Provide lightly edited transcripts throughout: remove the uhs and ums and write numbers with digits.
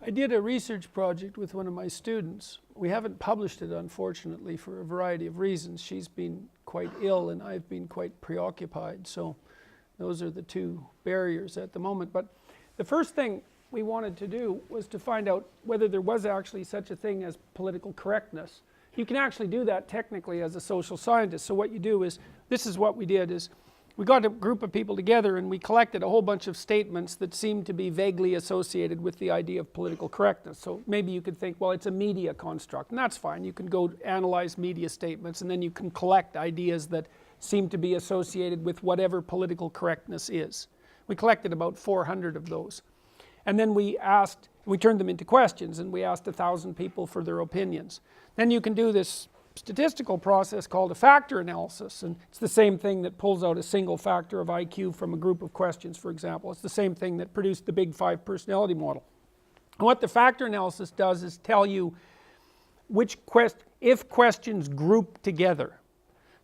I did a research project with one of my students. We haven't published it, unfortunately, for a variety of reasons. She's been quite ill and I've been quite preoccupied, so those are the two barriers at the moment. But the first thing we wanted to do was to find out whether there was actually such a thing as political correctness. You can actually do that technically as a social scientist. So what you do is, this is what we did, is we got a group of people together and we collected a whole bunch of statements that seemed to be vaguely associated with the idea of political correctness. So maybe you could think, well, it's a media construct, and that's fine. You can go analyze media statements and then you can collect ideas that seem to be associated with whatever political correctness is. We collected about 400 of those. And then we turned them into questions, and we asked 1,000 people for their opinions. Then you can do this statistical process called a factor analysis, and it's the same thing that pulls out a single factor of IQ from a group of questions, for example. It's the same thing that produced the Big Five personality model. And what the factor analysis does is tell you if questions group together.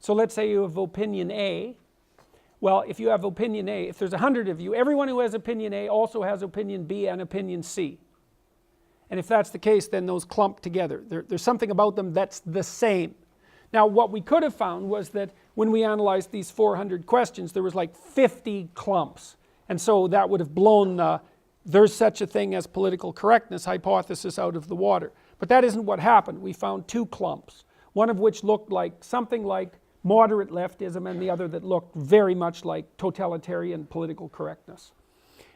So let's say you have opinion A. Well, if you have opinion A, if there's 100 of you, everyone who has opinion A also has opinion B and opinion C. And if that's the case, then those clump together. There's something about them that's the same. Now, what we could have found was that when we analyzed these 400 questions, there was like 50 clumps. And so that would have blown the there's such a thing as political correctness hypothesis out of the water. But that isn't what happened. We found two clumps, one of which looked like something like moderate leftism and the other that looked very much like totalitarian political correctness.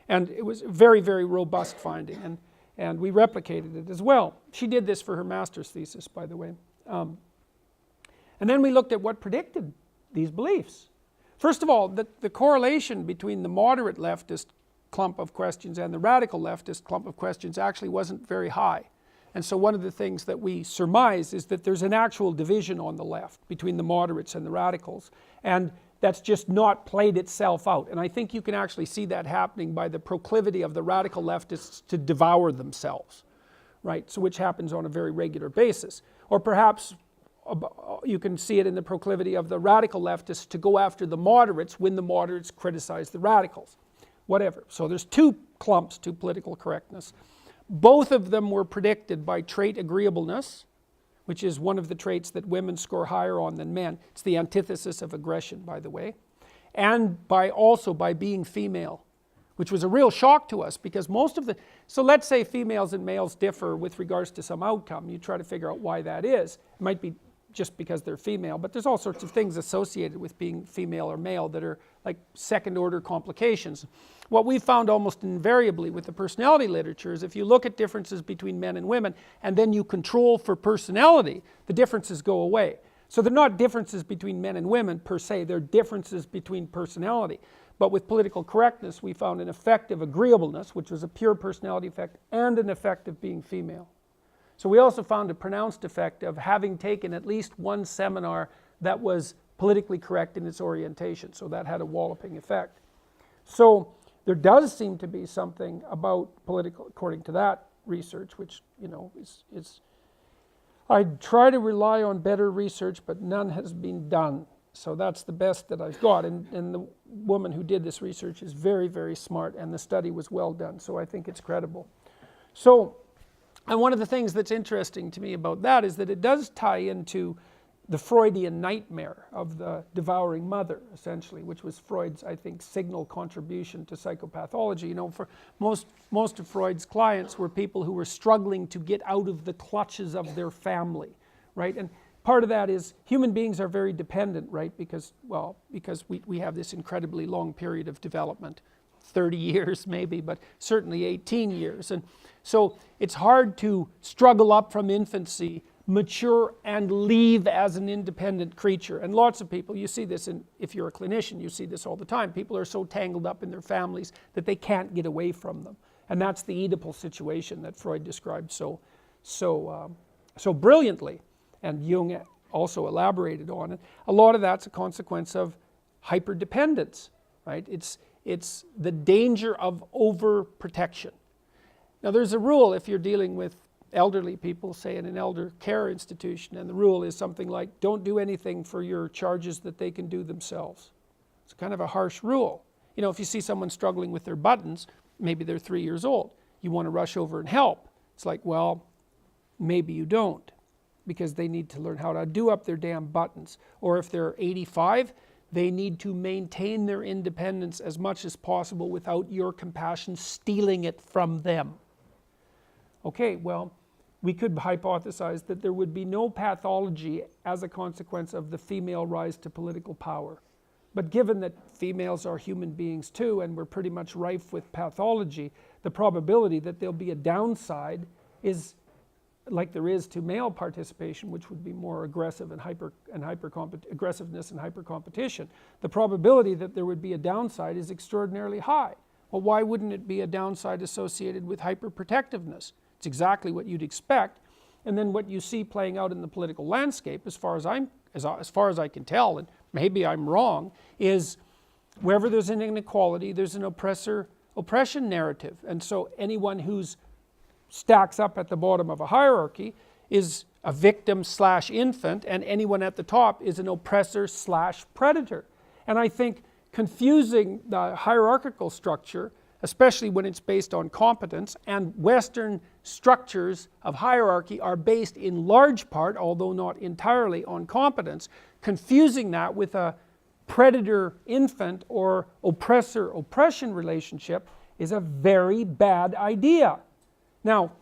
And it was a very, very robust finding. And we replicated it as well. She did this for her master's thesis, by the way. And then we looked at what predicted these beliefs. First of all, the correlation between the moderate leftist clump of questions and the radical leftist clump of questions actually wasn't very high. And so one of the things that we surmise is that there's an actual division on the left between the moderates and the radicals. And that's just not played itself out. And I think you can actually see that happening by the proclivity of the radical leftists to devour themselves, right? So which happens on a very regular basis. Or perhaps you can see it in the proclivity of the radical leftists to go after the moderates when the moderates criticize the radicals. Whatever. So there's two clumps to political correctness. Both of them were predicted by trait agreeableness, which is one of the traits that women score higher on than men. It's the antithesis of aggression, by the way. And also by being female, which was a real shock to us because so let's say females and males differ with regards to some outcome. You try to figure out why that is. It might be just because they're female, but there's all sorts of things associated with being female or male that are like second order complications. What we found almost invariably with the personality literature is if you look at differences between men and women and then you control for personality, the differences go away. So they're not differences between men and women per se, they're differences between personality. But with political correctness, we found an effect of agreeableness, which was a pure personality effect, and an effect of being female. So we also found a pronounced effect of having taken at least one seminar that was politically correct in its orientation. So that had a walloping effect. So there does seem to be something about political, according to that research, which, you know, is I try to rely on better research, but none has been done. So that's the best that I've got. And the woman who did this research is very, very smart, and the study was well done. So I think it's credible. So, and one of the things that's interesting to me about that is that it does tie into the Freudian nightmare of the devouring mother, essentially, which was Freud's, I think, signal contribution to psychopathology. You know, for most of Freud's clients were people who were struggling to get out of the clutches of their family, right? And part of that is human beings are very dependent, right? Because we have this incredibly long period of development, 30 years maybe, but certainly 18 years. And so it's hard to struggle up from infancy, mature, and leave as an independent creature. And lots of people, you see this, if you're a clinician, you see this all the time. People are so tangled up in their families that they can't get away from them. And that's the Oedipal situation that Freud described so brilliantly. And Jung also elaborated on it. A lot of that's a consequence of hyperdependence, right? It's the danger of overprotection. Now there's a rule if you're dealing with elderly people, say in an elder care institution, and the rule is something like, don't do anything for your charges that they can do themselves. It's kind of a harsh rule. You know, if you see someone struggling with their buttons, maybe they're 3 years old, you want to rush over and help. It's like, well, maybe you don't, because they need to learn how to do up their damn buttons. Or if they're 85, they need to maintain their independence as much as possible without your compassion stealing it from them. Okay, well, we could hypothesize that there would be no pathology as a consequence of the female rise to political power. But given that females are human beings too, and we're pretty much rife with pathology, the probability that there'll be a downside is like there is to male participation, which would be more aggressive and aggressiveness and hyper competition. The probability that there would be a downside is extraordinarily high. Well, why wouldn't it be a downside associated with hyperprotectiveness? It's exactly what you'd expect. And then what you see playing out in the political landscape, as far as I can tell, and maybe I'm wrong, is wherever there's an inequality, there's an oppression narrative. And so anyone who's stacks up at the bottom of a hierarchy is a victim / infant, and anyone at the top is an oppressor / predator. And I think confusing the hierarchical structure, especially when it's based on competence, and Western structures of hierarchy are based in large part, although not entirely, on competence, confusing that with a predator-infant or oppressor-oppression relationship is a very bad idea. Now,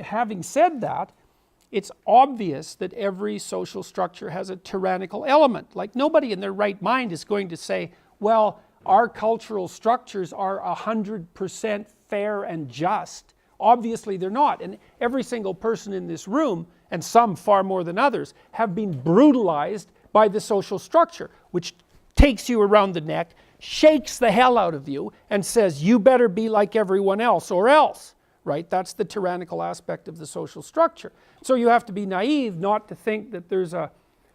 having said that, it's obvious that every social structure has a tyrannical element. Like, nobody in their right mind is going to say, well, our cultural structures are 100% fair and just. Obviously they're not, and every single person in this room, and some far more than others, have been brutalized by the social structure, which takes you around the neck, shakes the hell out of you, and says, you better be like everyone else or else. Right? That's the tyrannical aspect of the social structure. So you have to be naive not to think that there's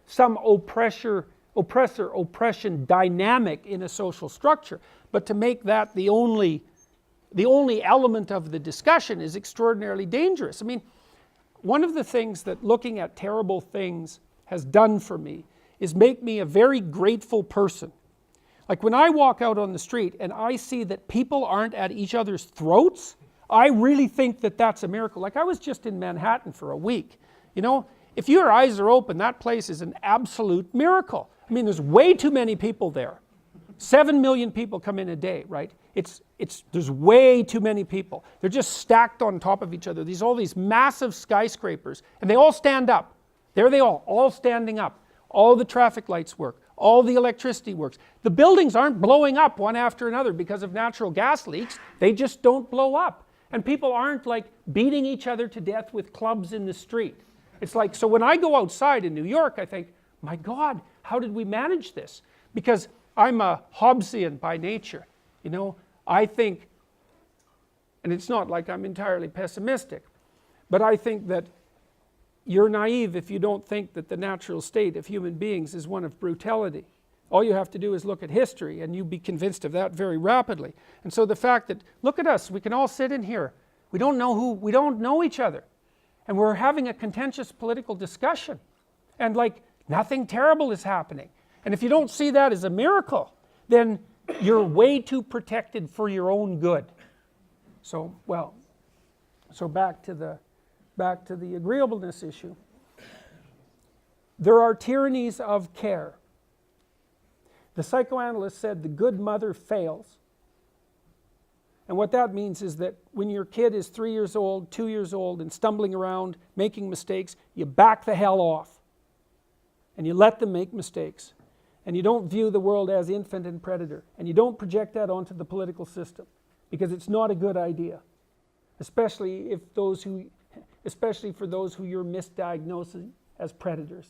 some oppressor-oppression dynamic in a social structure, but to make that the only element of the discussion is extraordinarily dangerous. I mean, one of the things that looking at terrible things has done for me is make me a very grateful person. Like when I walk out on the street and I see that people aren't at each other's throats, I really think that that's a miracle. Like, I was just in Manhattan for a week. You know, if your eyes are open, that place is an absolute miracle. I mean, there's way too many people there. 7 million people come in a day, right? There's way too many people. They're just stacked on top of each other. All these massive skyscrapers, and they all stand up. There they all standing up. All the traffic lights work. All the electricity works. The buildings aren't blowing up one after another because of natural gas leaks. They just don't blow up. And people aren't like beating each other to death with clubs in the street. It's like, so when I go outside in New York, I think, my God, how did we manage this? Because I'm a Hobbesian by nature. You know, I think, and it's not like I'm entirely pessimistic, but I think that you're naive if you don't think that the natural state of human beings is one of brutality. All you have to do is look at history and you'll be convinced of that very rapidly. And so the fact that, look at us, we can all sit in here. We don't know each other. And we're having a contentious political discussion. And like, nothing terrible is happening. And if you don't see that as a miracle, then you're way too protected for your own good. So, well, so back to the agreeableness issue. There are tyrannies of care. The psychoanalyst said the good mother fails. And what that means is that when your kid is 3 years old, 2 years old, and stumbling around, making mistakes, you back the hell off. And you let them make mistakes. And you don't view the world as infant and predator. And you don't project that onto the political system. Because it's not a good idea. Especially for those who you're misdiagnosing as predators.